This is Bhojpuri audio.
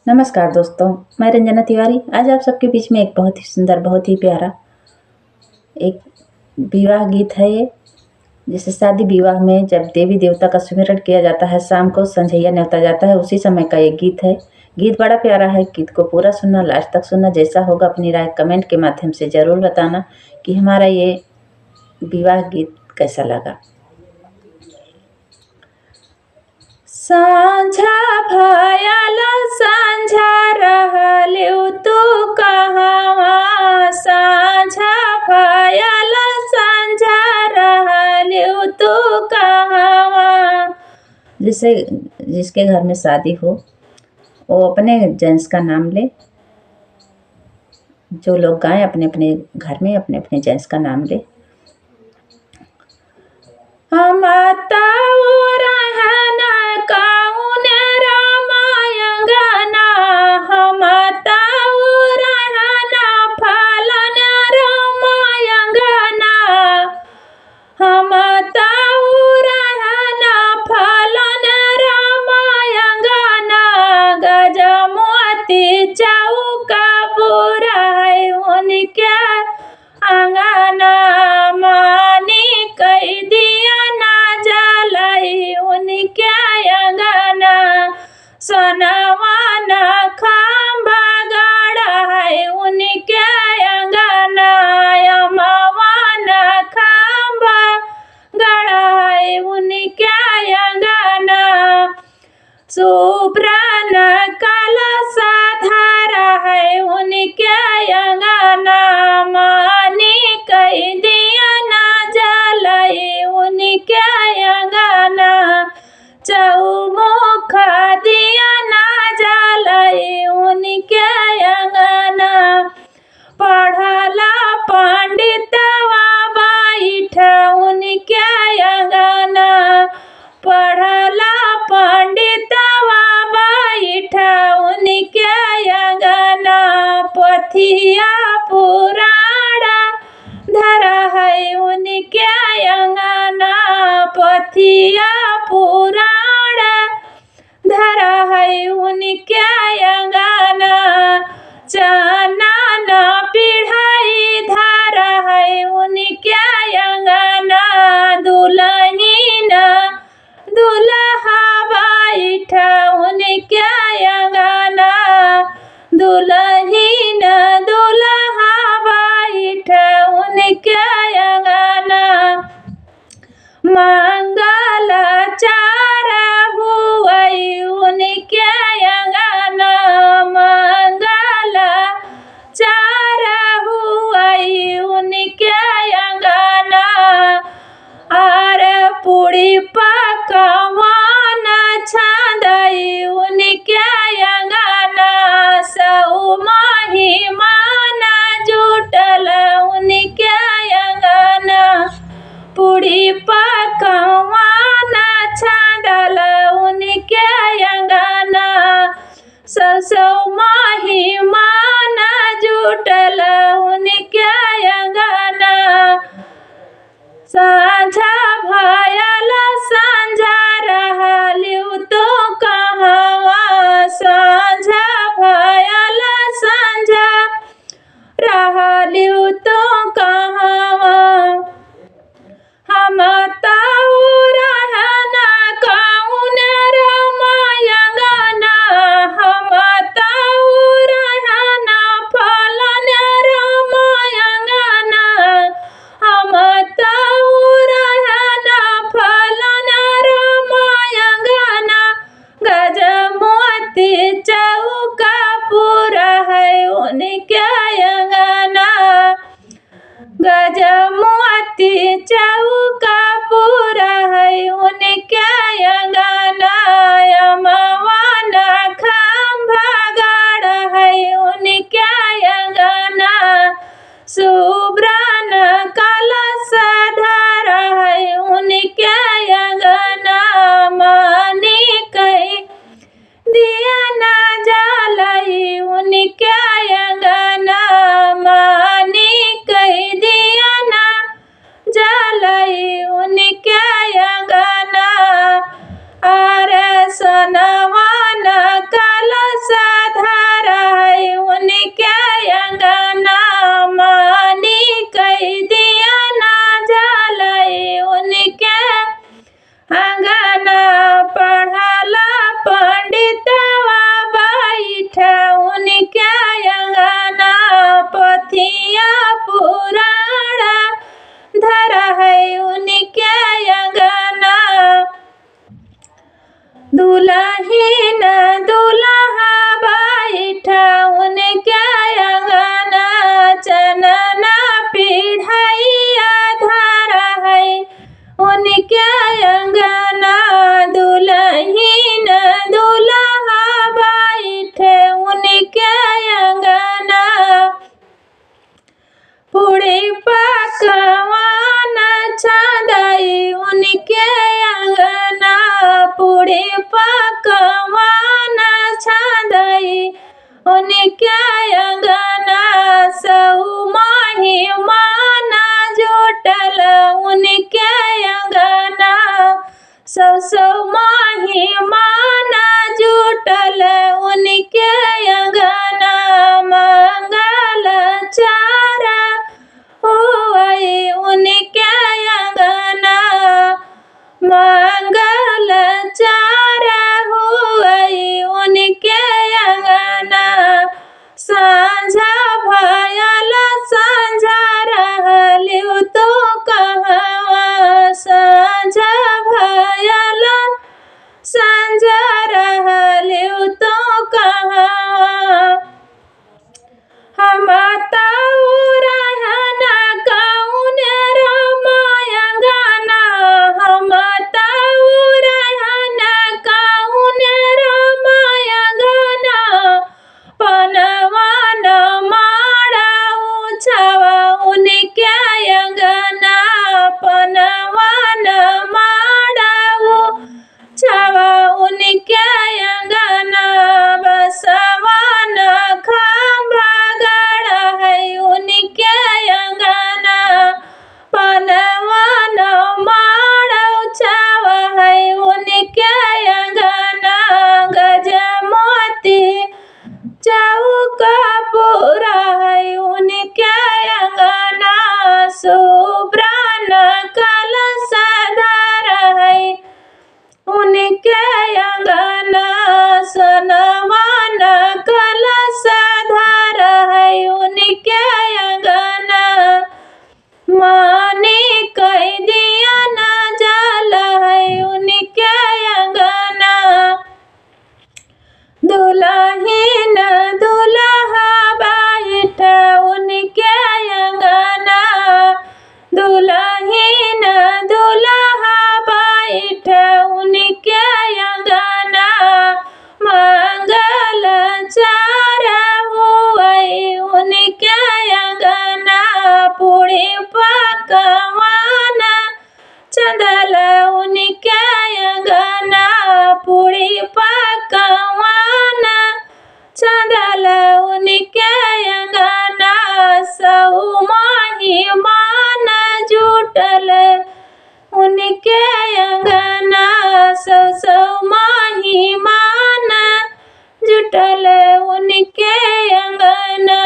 नमस्कार दोस्तों, मैं रंजना तिवारी आज आप सबके बीच में एक बहुत ही सुंदर, बहुत ही प्यारा एक विवाह गीत है ये। जैसे शादी विवाह में जब देवी देवता का सुमिरन किया जाता है, शाम को संझैया न्योता जाता है, उसी समय का ये गीत है। गीत बड़ा प्यारा है, गीत को पूरा सुनना, लास्ट तक सुनना। जैसा होगा अपनी राय कमेंट के माध्यम से ज़रूर बताना कि हमारा ये विवाह गीत कैसा लगा। साँझा भयल साँझा रहलिउ तू कहवा, साँझा भयल साँझा रहलिउ तू कहवा। जिसे जिसके घर में शादी हो वो अपने जेंट्स का नाम ले। जो लोग गाएं अपने अपने घर में अपने अपने जेंट्स का नाम ले। हम चौका बुराई उनके अंगना मानी कई दिया ना जलाई उनके अंगना। सोनवा ना खंभा गड़ा है उनके अंगना, अमवा ना खंभा गड़ा है उनके अंगना। सुब्रन कलशा धारा है उनके अंगना, मानी कई दिया ना जलाई उनके अंगना। चौमुख दिया ना जलाई उनके अंगना। पढ़ला पंडितवा बैठ उनके अंगना, पढ़ला पंडितवा बैठ उनके अंगना। पथिया पुराण धरा है उनके अंगना, पथिया पुराण धरा है उनके अंगना। चनन पिढ़ाई धरा है उनके अंगना, दुल्हीन दुल्हा बैठ उनके अंगना, दुल्हीन दुल्हा बैठ उनके अंगना। मंगल चार हुई उनके अंगना, मंगल चार हुई उनके अंगना। आर पूरी पकवान छाँदई उनके अंगना, सौ महिमान जुटल उनके अंगना। पूरी पकवान छाँदल उनके अंगना, सौ महिमान जुटल उनके अंगना। साँझा भयल साँझा रहलिउ तू कहवा, साँझा भयल साँझा रहलिउ तू कहवा। हम रहना कौन रमयंगना, हम रहना फलन रमयंगना, हम रहना उनके अंगना सऊ माही माना जुटल उनके अंगना सौ माही माना जुटल उनके अंगना मंगल चारा हुए उनके अंगना मंगल चारा हुए उनके अंगना सांझा भयल सांझा रहलिउ तो कहवा सांझा भयल सांझा रहलिउ तो कहवा हम ताऊ रहना कौन रामायंगना हम ताऊ रहना कौन रामायंगना पनवन माड़ा उछवा उनके अंगना पनवन माड़ा उछवा उनके अंगना बसवन खंभा है उनके अंगना पनवन माड़ा उछवा है उनके अंगना गजमोती चौक पूरा है उनके अंगना सुब्रन कलश धर है उनके अंगना सनवन कलश धर है उनके अंगना मानी कई दिया न जल है उनके अंगना दुल्हीन दुल्हा बैठ उनके अंगना दुल्हीन दुल्हा बैठ उनके अंगना मंगल चारा हुए उनके अंगना पूरी पकवाना चंदल उनके अंगना पूरी पकवाना चंदल उनके अंगना सऊ माही मान जुटल उनके अंगना सौ माही मान जुटल उनके अंगना।